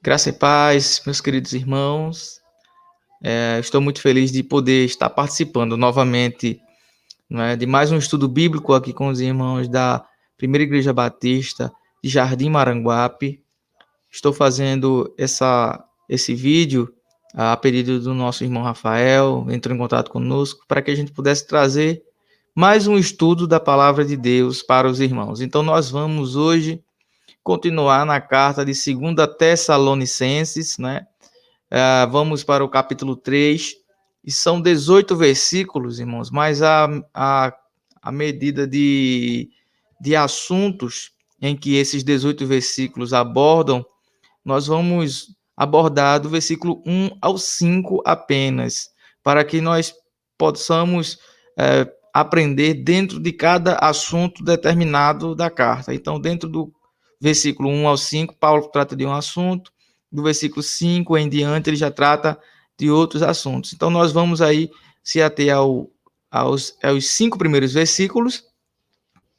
Graça e paz, meus queridos irmãos. Estou muito feliz de poder estar participando novamente, de mais um estudo bíblico aqui com os irmãos da Primeira Igreja Batista de Jardim Maranguape. Estou fazendo esse vídeo a pedido do nosso irmão Rafael, entrou em contato conosco para que a gente pudesse trazer mais um estudo da Palavra de Deus para os irmãos. Então nós vamos hoje continuar na carta de 2 Tessalonicenses, vamos para o capítulo 3, e são 18 versículos, irmãos, mas a medida de assuntos em que esses 18 versículos abordam, nós vamos abordar do versículo 1 ao 5 apenas, para que nós possamos aprender dentro de cada assunto determinado da carta. Então, dentro do versículo 1 ao 5, Paulo trata de um assunto, do versículo 5 em diante, ele já trata de outros assuntos. Então, nós vamos aí se ater aos 5 primeiros versículos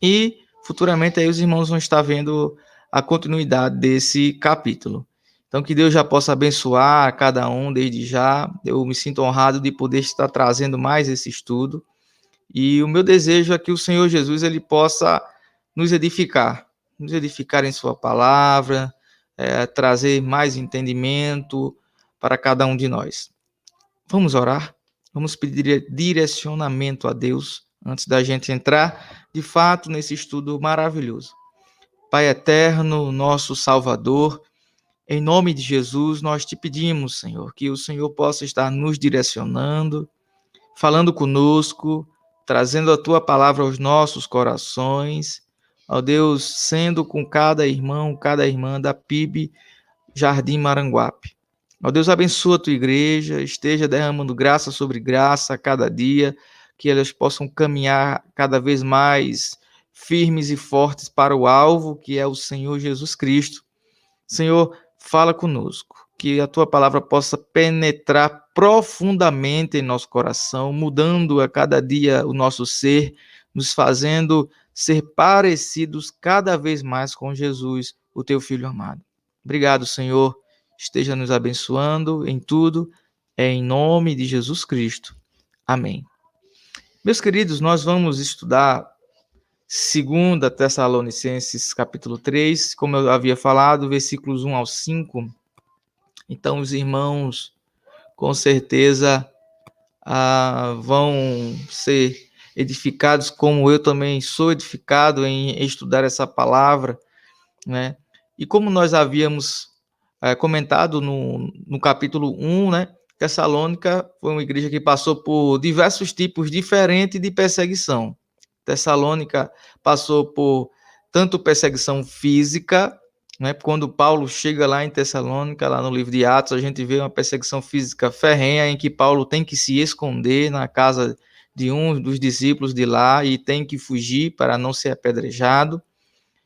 e futuramente aí os irmãos vão estar vendo a continuidade desse capítulo. Então, que Deus já possa abençoar cada um desde já. Eu me sinto honrado de poder estar trazendo mais esse estudo. E o meu desejo é que o Senhor Jesus ele possa nos edificar em sua palavra, trazer mais entendimento para cada um de nós. Vamos orar? Vamos pedir direcionamento a Deus antes da gente entrar, de fato, nesse estudo maravilhoso. Pai eterno, nosso Salvador, em nome de Jesus, nós te pedimos, Senhor, que o Senhor possa estar nos direcionando, falando conosco, trazendo a tua palavra aos nossos corações, ó Deus, sendo com cada irmão, cada irmã da PIB Jardim Maranguape. Ó Deus, abençoa a tua igreja, esteja derramando graça sobre graça a cada dia, que elas possam caminhar cada vez mais firmes e fortes para o alvo, que é o Senhor Jesus Cristo. Senhor, fala conosco, que a tua palavra possa penetrar profundamente em nosso coração, mudando a cada dia o nosso ser, nos fazendo ser parecidos cada vez mais com Jesus, o teu Filho amado. Obrigado, Senhor, esteja nos abençoando em tudo, em nome de Jesus Cristo. Amém. Meus queridos, nós vamos estudar 2 Tessalonicenses, capítulo 3, como eu havia falado, versículos 1 ao 5. Então, os irmãos, com certeza, vão ser edificados, como eu também sou edificado em estudar essa palavra, né? E como nós havíamos comentado no capítulo 1, né? Tessalônica foi uma igreja que passou por diversos tipos diferentes de perseguição. Tessalônica passou por tanto perseguição física, né? Quando Paulo chega lá em Tessalônica, lá no livro de Atos, a gente vê uma perseguição física ferrenha em que Paulo tem que se esconder na casa de um dos discípulos de lá e tem que fugir para não ser apedrejado.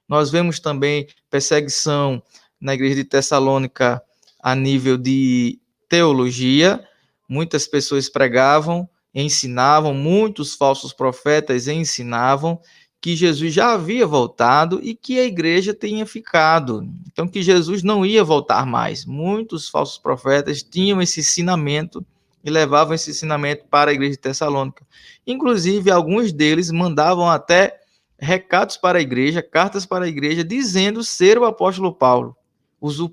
Nós vemos também perseguição na igreja de Tessalônica a nível de teologia. Muitas pessoas pregavam, ensinavam, muitos falsos profetas ensinavam que Jesus já havia voltado e que a igreja tinha ficado. Então, que Jesus não ia voltar mais. Muitos falsos profetas tinham esse ensinamento e levavam esse ensinamento para a igreja de Tessalônica. Inclusive, alguns deles mandavam até recados para a igreja, cartas para a igreja, dizendo ser o apóstolo Paulo,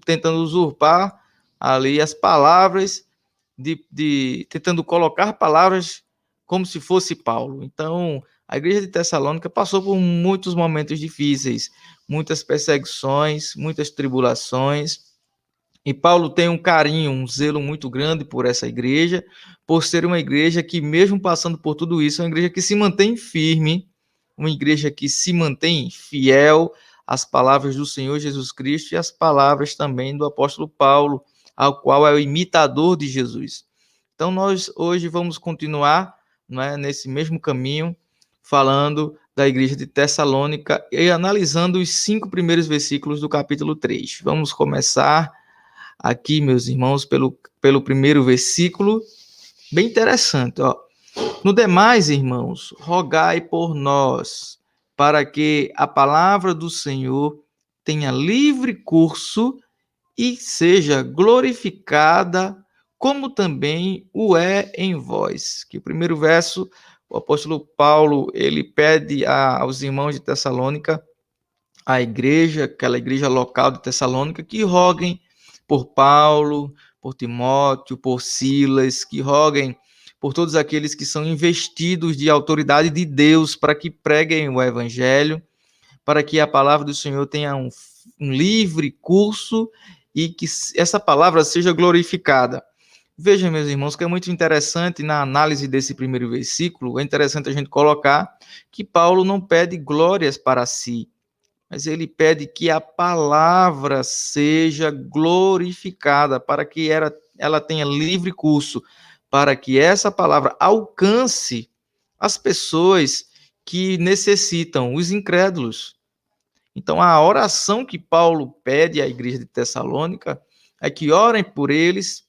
tentando usurpar ali as palavras, tentando colocar palavras como se fosse Paulo. Então, a igreja de Tessalônica passou por muitos momentos difíceis, muitas perseguições, muitas tribulações, e Paulo tem um carinho, um zelo muito grande por essa igreja, por ser uma igreja que, mesmo passando por tudo isso, é uma igreja que se mantém firme, uma igreja que se mantém fiel às palavras do Senhor Jesus Cristo e às palavras também do apóstolo Paulo, ao qual é o imitador de Jesus. Então, nós hoje vamos continuar, nesse mesmo caminho, falando da igreja de Tessalônica e analisando os 5 primeiros versículos do capítulo 3. Vamos começar aqui, meus irmãos, pelo primeiro versículo, bem interessante, ó. No demais, irmãos, rogai por nós, para que a palavra do Senhor tenha livre curso e seja glorificada, como também o é em vós. Que o primeiro verso, o apóstolo Paulo, ele pede aos irmãos de Tessalônica, a igreja, aquela igreja local de Tessalônica, que roguem por Paulo, por Timóteo, por Silas, que roguem por todos aqueles que são investidos de autoridade de Deus para que preguem o evangelho, para que a palavra do Senhor tenha um livre curso e que essa palavra seja glorificada. Veja, meus irmãos, que é muito interessante na análise desse primeiro versículo, é interessante a gente colocar que Paulo não pede glórias para si, mas ele pede que a palavra seja glorificada, para que ela tenha livre curso, para que essa palavra alcance as pessoas que necessitam, os incrédulos. Então, a oração que Paulo pede à igreja de Tessalônica é que orem por eles,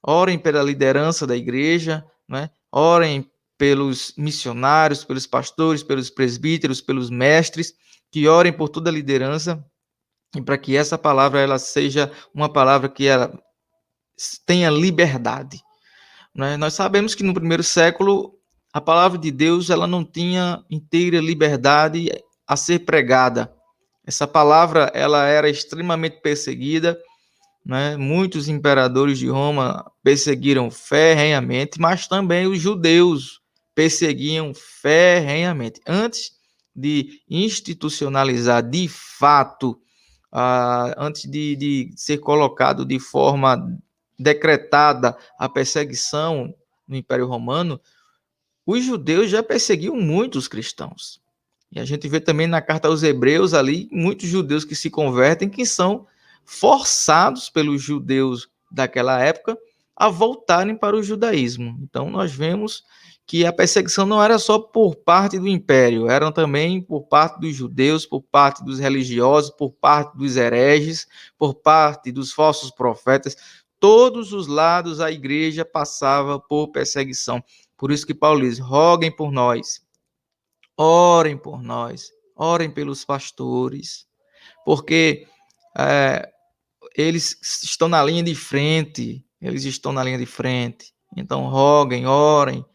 orem pela liderança da igreja, né? Orem pelos missionários, pelos pastores, pelos presbíteros, pelos mestres, que orem por toda a liderança e para que essa palavra ela seja uma palavra que ela tenha liberdade. Né? Nós sabemos que no primeiro século a palavra de Deus ela não tinha inteira liberdade a ser pregada. Essa palavra ela era extremamente perseguida, né? Muitos imperadores de Roma perseguiram ferrenhamente, mas também os judeus perseguiam ferrenhamente. Antes de institucionalizar de fato, antes de ser colocado de forma decretada a perseguição no Império Romano, os judeus já perseguiam muitos cristãos. E a gente vê também na carta aos Hebreus ali, muitos judeus que se convertem, que são forçados pelos judeus daquela época a voltarem para o judaísmo. Então nós vemos que a perseguição não era só por parte do império, eram também por parte dos judeus, por parte dos religiosos, por parte dos hereges, por parte dos falsos profetas. Todos os lados a igreja passava por perseguição. Por isso que Paulo diz, roguem por nós, orem pelos pastores, porque eles estão na linha de frente, então roguem, orem,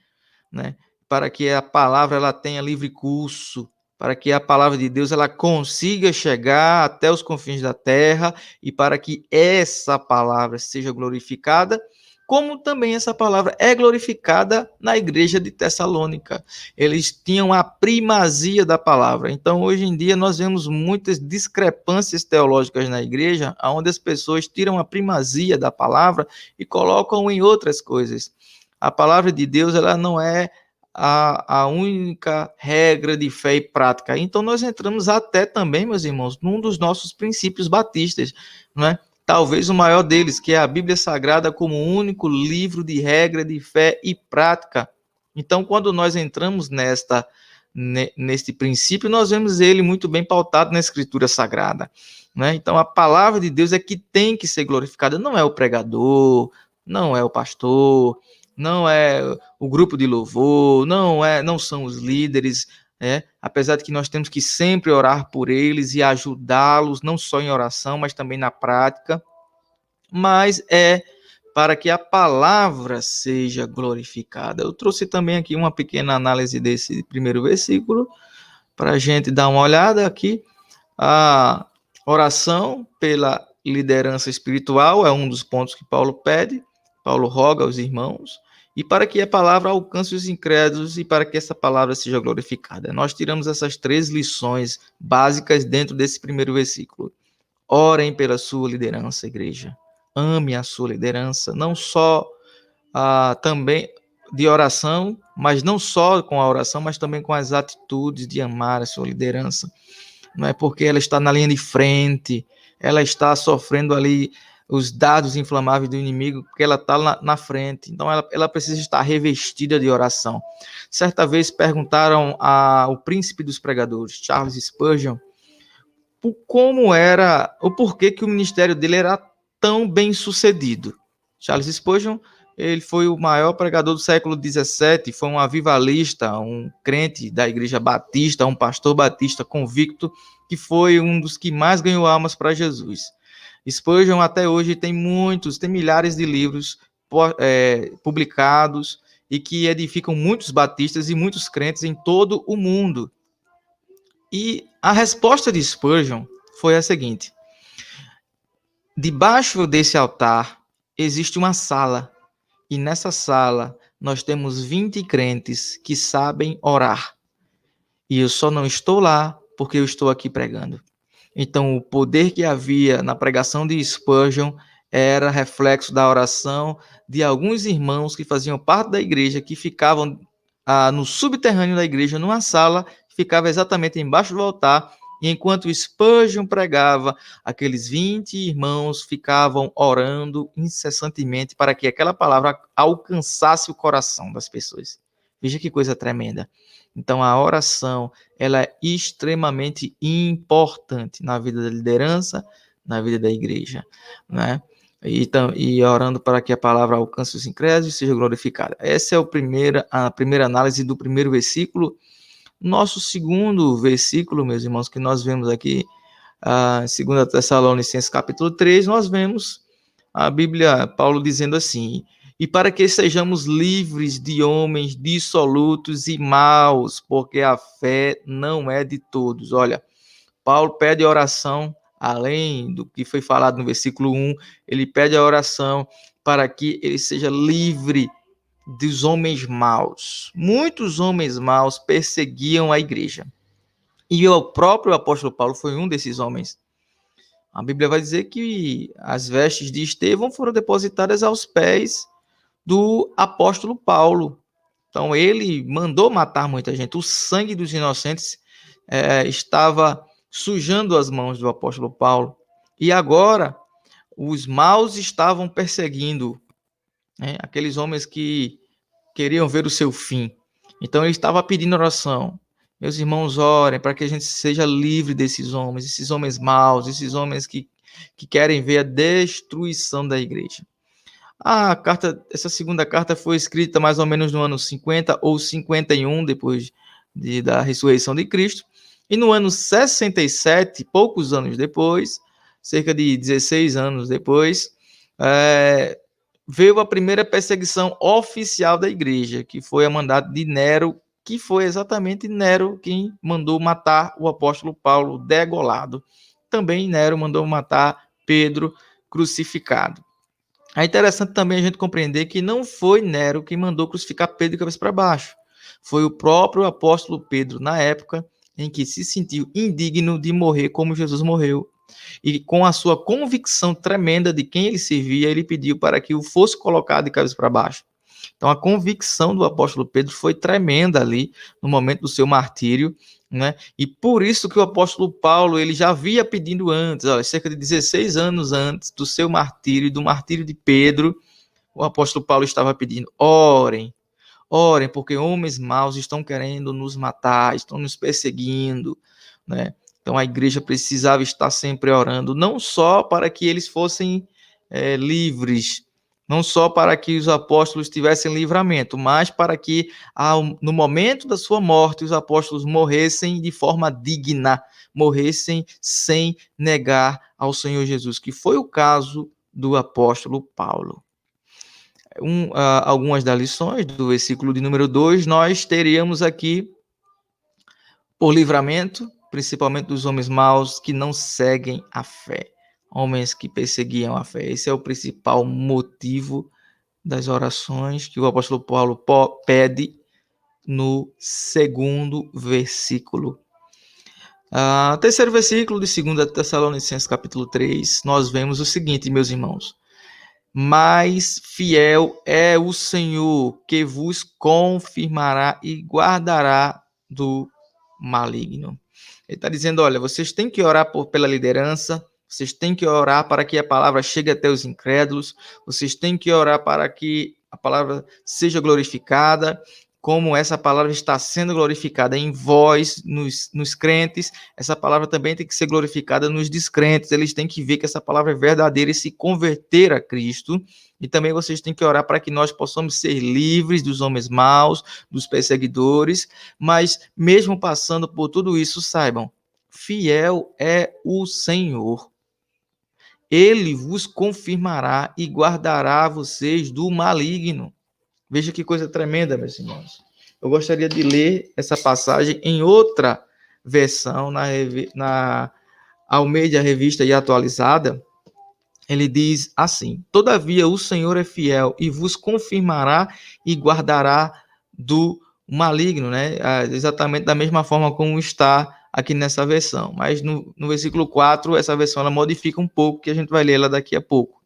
né, para que a palavra ela tenha livre curso, para que a palavra de Deus ela consiga chegar até os confins da terra e para que essa palavra seja glorificada, como também essa palavra é glorificada na igreja de Tessalônica. Eles tinham a primazia da palavra. Então, hoje em dia, nós vemos muitas discrepâncias teológicas na igreja, onde as pessoas tiram a primazia da palavra e colocam em outras coisas. A palavra de Deus ela não é a única regra de fé e prática. Então, nós entramos até também, meus irmãos, num dos nossos princípios batistas, não é? Talvez o maior deles, que é a Bíblia Sagrada como o único livro de regra de fé e prática. Então, quando nós entramos neste princípio, nós vemos ele muito bem pautado na Escritura Sagrada. Né? Então, a palavra de Deus é que tem que ser glorificada, não é o pregador, não é o pastor, não é o grupo de louvor, não são os líderes, apesar de que nós temos que sempre orar por eles e ajudá-los, não só em oração, mas também na prática, mas é para que a palavra seja glorificada. Eu trouxe também aqui uma pequena análise desse primeiro versículo, para a gente dar uma olhada aqui. A oração pela liderança espiritual é um dos pontos que Paulo pede, Paulo roga aos irmãos, e para que a palavra alcance os incrédulos e para que essa palavra seja glorificada. Nós tiramos essas 3 lições básicas dentro desse primeiro versículo. Orem pela sua liderança, igreja. Ame a sua liderança, não só também de oração, mas não só com a oração, mas também com as atitudes de amar a sua liderança. Não é porque ela está na linha de frente, ela está sofrendo ali os dados inflamáveis do inimigo, porque ela está na frente. Então, ela precisa estar revestida de oração. Certa vez perguntaram ao príncipe dos pregadores, Charles Spurgeon, como era, o porquê que o ministério dele era tão bem sucedido. Charles Spurgeon, ele foi o maior pregador do século XVII, foi um avivalista, um crente da igreja batista, um pastor batista convicto, que foi um dos que mais ganhou almas para Jesus. Spurgeon até hoje tem milhares de livros publicados e que edificam muitos batistas e muitos crentes em todo o mundo. E a resposta de Spurgeon foi a seguinte: debaixo desse altar existe uma sala, e nessa sala nós temos 20 crentes que sabem orar. E eu só não estou lá porque eu estou aqui pregando. Então, o poder que havia na pregação de Spurgeon era reflexo da oração de alguns irmãos que faziam parte da igreja, que ficavam no subterrâneo da igreja, numa sala que ficava exatamente embaixo do altar, e enquanto Spurgeon pregava, aqueles 20 irmãos ficavam orando incessantemente para que aquela palavra alcançasse o coração das pessoas. Veja que coisa tremenda. Então, a oração, ela é extremamente importante na vida da liderança, na vida da igreja, né? E orando para que a palavra alcance os incrédulos e seja glorificada. Essa é a primeira análise do primeiro versículo. Nosso segundo versículo, meus irmãos, que nós vemos aqui, 2 Tessalonicenses capítulo 3, nós vemos a Bíblia, Paulo dizendo assim: e para que sejamos livres de homens dissolutos e maus, porque a fé não é de todos. Olha, Paulo pede oração, além do que foi falado no versículo 1, ele pede a oração para que ele seja livre dos homens maus. Muitos homens maus perseguiam a igreja. E o próprio apóstolo Paulo foi um desses homens. A Bíblia vai dizer que as vestes de Estevão foram depositadas aos pés do apóstolo Paulo. Então, ele mandou matar muita gente. O sangue dos inocentes estava sujando as mãos do apóstolo Paulo. E agora, os maus estavam perseguindo, né, aqueles homens que queriam ver o seu fim. Então, ele estava pedindo oração. Meus irmãos, orem para que a gente seja livre desses homens, esses homens maus, esses homens que querem ver a destruição da igreja. Essa segunda carta foi escrita mais ou menos no ano 50 ou 51, depois da ressurreição de Cristo. E no ano 67, poucos anos depois, cerca de 16 anos depois, veio a primeira perseguição oficial da igreja, que foi a mandado de Nero, que foi exatamente Nero quem mandou matar o apóstolo Paulo degolado. Também Nero mandou matar Pedro crucificado. É interessante também a gente compreender que não foi Nero quem mandou crucificar Pedro de cabeça para baixo. Foi o próprio apóstolo Pedro, na época em que se sentiu indigno de morrer como Jesus morreu. E com a sua convicção tremenda de quem ele servia, ele pediu para que o fosse colocado de cabeça para baixo. Então, a convicção do apóstolo Pedro foi tremenda ali, no momento do seu martírio, né? E por isso que o apóstolo Paulo, ele já havia pedindo antes, cerca de 16 anos antes do seu martírio, do martírio de Pedro, o apóstolo Paulo estava pedindo: orem, porque homens maus estão querendo nos matar, estão nos perseguindo, né? Então, a igreja precisava estar sempre orando, não só para que eles fossem livres, não só para que os apóstolos tivessem livramento, mas para que, no momento da sua morte, os apóstolos morressem de forma digna, morressem sem negar ao Senhor Jesus, que foi o caso do apóstolo Paulo. Algumas das lições do versículo de número 2, nós teríamos aqui, por livramento, principalmente dos homens maus que não seguem a fé. Homens que perseguiam a fé. Esse é o principal motivo das orações que o apóstolo Paulo pede no segundo versículo. Terceiro versículo de 2 Tessalonicenses capítulo 3, nós vemos o seguinte, meus irmãos: mas fiel é o Senhor, que vos confirmará e guardará do maligno. Ele está dizendo, olha, vocês têm que orar pela liderança, vocês têm que orar para que a palavra chegue até os incrédulos, vocês têm que orar para que a palavra seja glorificada, como essa palavra está sendo glorificada em vós, nos crentes, essa palavra também tem que ser glorificada nos descrentes, eles têm que ver que essa palavra é verdadeira e se converter a Cristo. E também vocês têm que orar para que nós possamos ser livres dos homens maus, dos perseguidores, mas mesmo passando por tudo isso, saibam, fiel é o Senhor. ele vos confirmará e guardará vocês do maligno. Veja que coisa tremenda, meus irmãos. Eu gostaria de ler essa passagem em outra versão, na Almeida Revista e Atualizada. Ele diz assim: todavia o Senhor é fiel e vos confirmará e guardará do maligno, né? Exatamente da mesma forma como está aqui nessa versão. Mas no versículo 4, essa versão ela modifica um pouco, que a gente vai ler ela daqui a pouco.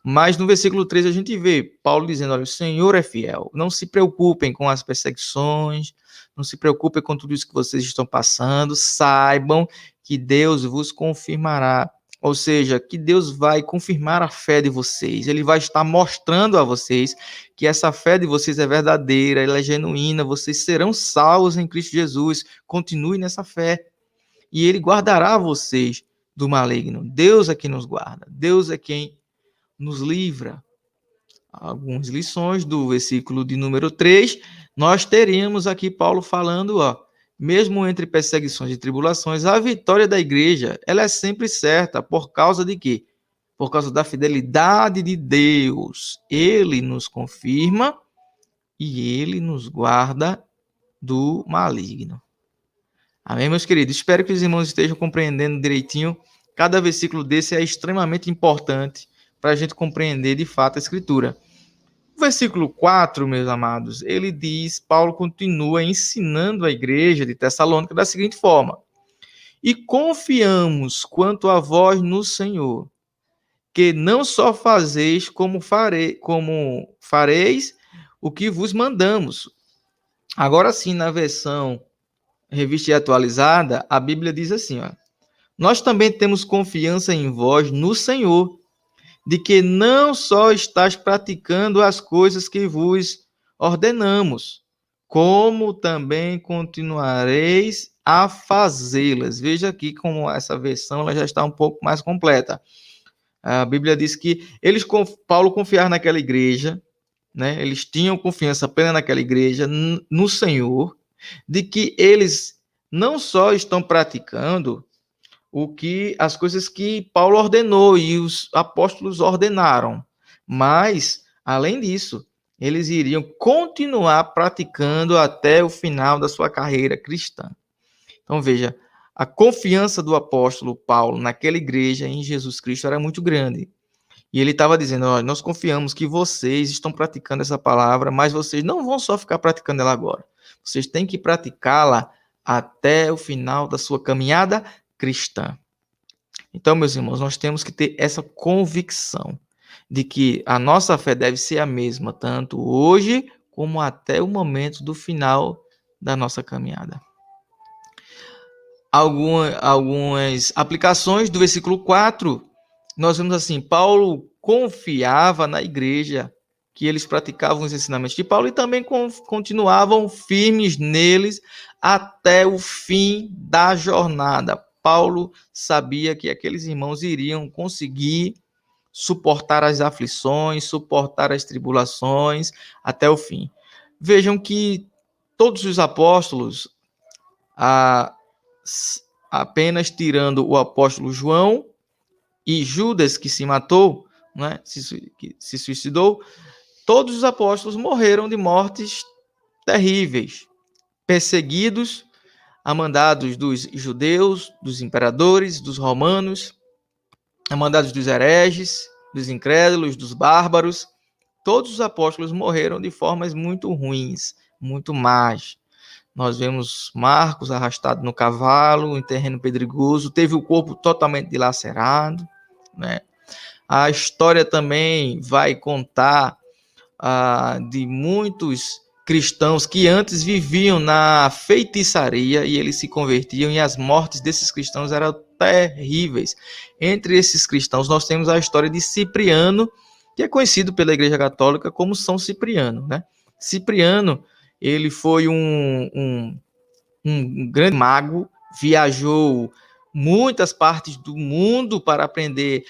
Mas no versículo 3 a gente vê Paulo dizendo: olha, o Senhor é fiel. Não se preocupem com as perseguições, não se preocupem com tudo isso que vocês estão passando. Saibam que Deus vos confirmará. Ou seja, que Deus vai confirmar a fé de vocês. Ele vai estar mostrando a vocês que essa fé de vocês é verdadeira, ela é genuína. Vocês serão salvos em Cristo Jesus. Continue nessa fé. E Ele guardará vocês do maligno. Deus é quem nos guarda. Deus é quem nos livra. Algumas lições do versículo de número 3, nós teríamos aqui Paulo falando, mesmo entre perseguições e tribulações, a vitória da igreja, ela é sempre certa. Por causa de quê? Por causa da fidelidade de Deus. Ele nos confirma e ele nos guarda do maligno. Amém, meus queridos? Espero que os irmãos estejam compreendendo direitinho. Cada versículo desse é extremamente importante para a gente compreender de fato a Escritura. O versículo 4, meus amados, ele diz, Paulo continua ensinando a igreja de Tessalônica da seguinte forma: e confiamos quanto a vós no Senhor, que não só fazeis como fareis o que vos mandamos. Agora sim, na versão Revista e Atualizada, a Bíblia diz assim, nós também temos confiança em vós no Senhor, de que não só estás praticando as coisas que vos ordenamos, como também continuareis a fazê-las. Veja aqui como essa versão ela já está um pouco mais completa. A Bíblia diz que Paulo confiava naquela igreja, né? Eles tinham confiança plena naquela igreja, no Senhor, de que eles não só estão praticando as coisas que Paulo ordenou e os apóstolos ordenaram, mas, além disso, eles iriam continuar praticando até o final da sua carreira cristã. Então, veja, a confiança do apóstolo Paulo naquela igreja em Jesus Cristo era muito grande. E ele estava dizendo, olha, nós confiamos que vocês estão praticando essa palavra, mas vocês não vão só ficar praticando ela agora. Vocês têm que praticá-la até o final da sua caminhada cristã. Então, meus irmãos, nós temos que ter essa convicção de que a nossa fé deve ser a mesma, tanto hoje como até o momento do final da nossa caminhada. Algumas aplicações do versículo 4, nós vemos assim, Paulo confiava na igreja, que eles praticavam os ensinamentos de Paulo e também continuavam firmes neles até o fim da jornada. Paulo sabia que aqueles irmãos iriam conseguir suportar as aflições, suportar as tribulações até o fim. Vejam que todos os apóstolos, apenas tirando o apóstolo João e Judas, que se matou, né, que se suicidou, todos os apóstolos morreram de mortes terríveis, perseguidos a mandados dos judeus, dos imperadores, dos romanos, a mandados dos hereges, dos incrédulos, dos bárbaros. Todos os apóstolos morreram de formas muito ruins, muito más. Nós vemos Marcos arrastado no cavalo, em terreno pedregoso, teve o corpo totalmente dilacerado, né? A história também vai contar de muitos cristãos que antes viviam na feitiçaria e eles se convertiam, e as mortes desses cristãos eram terríveis. Entre esses cristãos nós temos a história de Cipriano, que é conhecido pela Igreja Católica como São Cipriano, né? Cipriano, ele foi um grande mago, viajou muitas partes do mundo para aprender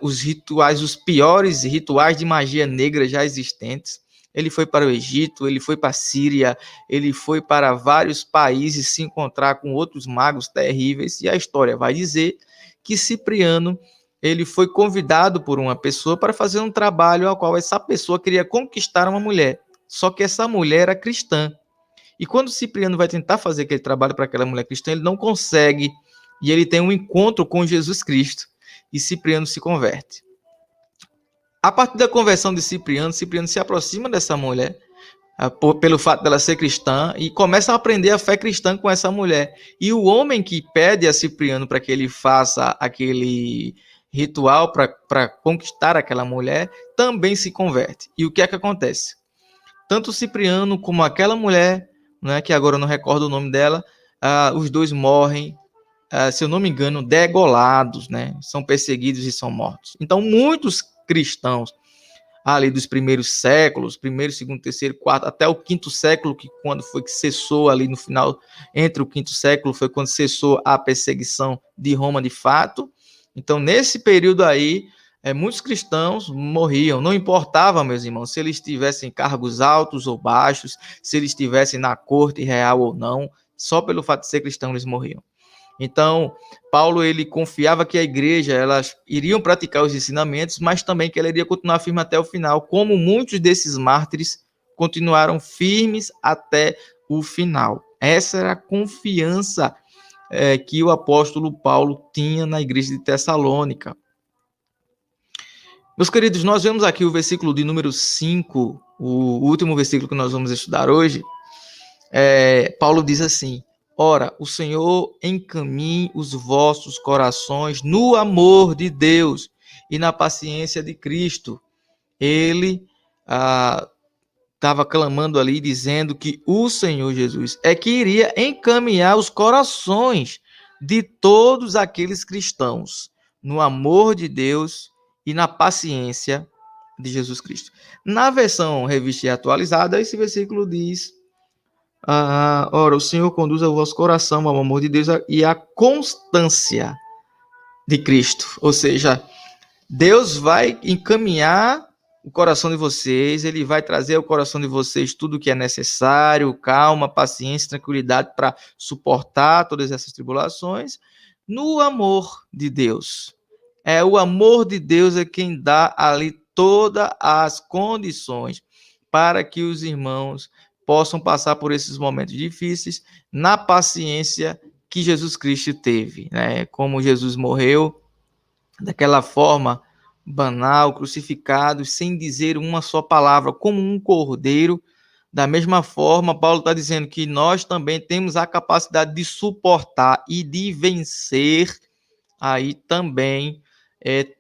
os rituais, os piores rituais de magia negra já existentes. Ele foi para o Egito, ele foi para a Síria, ele foi para vários países se encontrar com outros magos terríveis, e a história vai dizer que Cipriano ele foi convidado por uma pessoa para fazer um trabalho ao qual essa pessoa queria conquistar uma mulher. Só que essa mulher era cristã. E quando Cipriano vai tentar fazer aquele trabalho para aquela mulher cristã, ele não consegue. E ele tem um encontro com Jesus Cristo. E Cipriano se converte. A partir da conversão de Cipriano, Cipriano se aproxima dessa mulher, pelo fato dela ser cristã, e começa a aprender a fé cristã com essa mulher. E o homem que pede a Cipriano para que ele faça aquele ritual para conquistar aquela mulher, também se converte. E o que é que acontece? Tanto Cipriano como aquela mulher, né, que agora eu não recordo o nome dela, os dois morrem, se eu não me engano, degolados, né? São perseguidos e são mortos. Então, muitos cristãos ali dos primeiros séculos, primeiro, segundo, terceiro, quarto, até o quinto século, que quando foi que cessou ali no final, entre o quinto século, foi quando cessou a perseguição de Roma de fato. Então, nesse período aí, muitos cristãos morriam, não importava, meus irmãos, se eles tivessem cargos altos ou baixos, se eles estivessem na corte real ou não, só pelo fato de ser cristão eles morriam. Então, Paulo ele confiava que a igreja elas iriam praticar os ensinamentos, mas também que ela iria continuar firme até o final, como muitos desses mártires continuaram firmes até o final. Essa era a confiança que o apóstolo Paulo tinha na igreja de Tessalônica. Meus queridos, nós vemos aqui o versículo de número 5, o último versículo que nós vamos estudar hoje. Paulo diz assim: ora, o Senhor encaminhe os vossos corações no amor de Deus e na paciência de Cristo. Ele estava clamando ali, dizendo que o Senhor Jesus é que iria encaminhar os corações de todos aqueles cristãos no amor de Deus e na paciência de Jesus Cristo. Na versão revista e atualizada, esse versículo diz: ora, o Senhor conduz o vosso coração ao amor de Deus e à constância de Cristo. Ou seja, Deus vai encaminhar o coração de vocês, ele vai trazer ao coração de vocês tudo o que é necessário, calma, paciência, tranquilidade para suportar todas essas tribulações, no amor de Deus. O amor de Deus é quem dá ali todas as condições para que os irmãos possam passar por esses momentos difíceis na paciência que Jesus Cristo teve, né? Como Jesus morreu daquela forma banal, crucificado, sem dizer uma só palavra, como um cordeiro. Da mesma forma, Paulo está dizendo que nós também temos a capacidade de suportar e de vencer aí também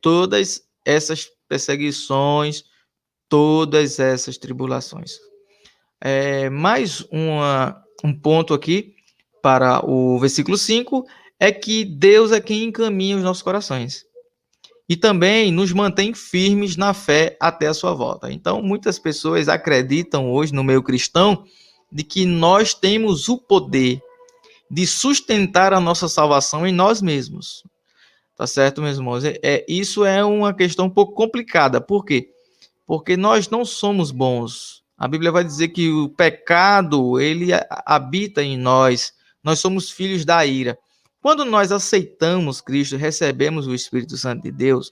todas essas perseguições, todas essas tribulações. Mais um ponto aqui para o versículo 5 é que Deus é quem encaminha os nossos corações e também nos mantém firmes na fé até a sua volta. Então, muitas pessoas acreditam hoje no meio cristão de que nós temos o poder de sustentar a nossa salvação em nós mesmos. Tá certo, meus irmãos? Isso é uma questão um pouco complicada. Por quê? Porque nós não somos bons. A Bíblia vai dizer que o pecado, ele habita em nós. Nós somos filhos da ira. Quando nós aceitamos Cristo, recebemos o Espírito Santo de Deus,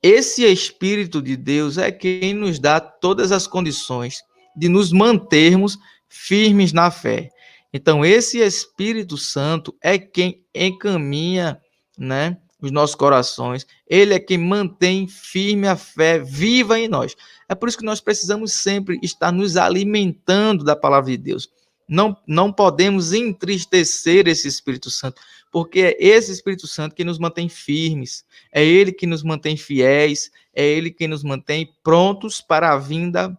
esse Espírito de Deus é quem nos dá todas as condições de nos mantermos firmes na fé. Então, esse Espírito Santo é quem encaminha, né, os nossos corações, ele é quem mantém firme a fé viva em nós. É por isso que nós precisamos sempre estar nos alimentando da palavra de Deus. Não podemos entristecer esse Espírito Santo, porque é esse Espírito Santo que nos mantém firmes, é ele que nos mantém fiéis, é ele que nos mantém prontos para a vinda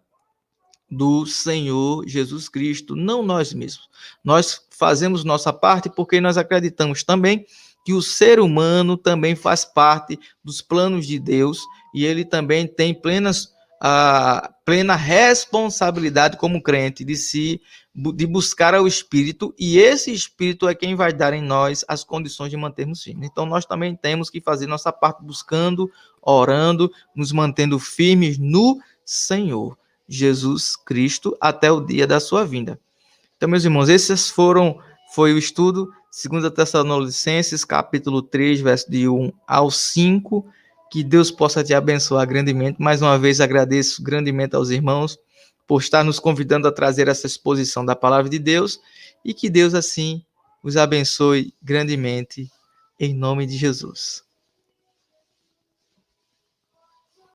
do Senhor Jesus Cristo, não nós mesmos. Nós fazemos nossa parte porque nós acreditamos também que o ser humano também faz parte dos planos de Deus e ele também tem plena responsabilidade como crente de buscar ao Espírito, e esse Espírito é quem vai dar em nós as condições de mantermos firmes. Então nós também temos que fazer nossa parte buscando, orando, nos mantendo firmes no Senhor Jesus Cristo até o dia da sua vinda. Então, meus irmãos, foi o estudo 2 Tessalonicenses, capítulo 3, verso de 1 ao 5. Que Deus possa te abençoar grandemente. Mais uma vez agradeço grandemente aos irmãos por estar nos convidando a trazer essa exposição da palavra de Deus e que Deus assim os abençoe grandemente em nome de Jesus.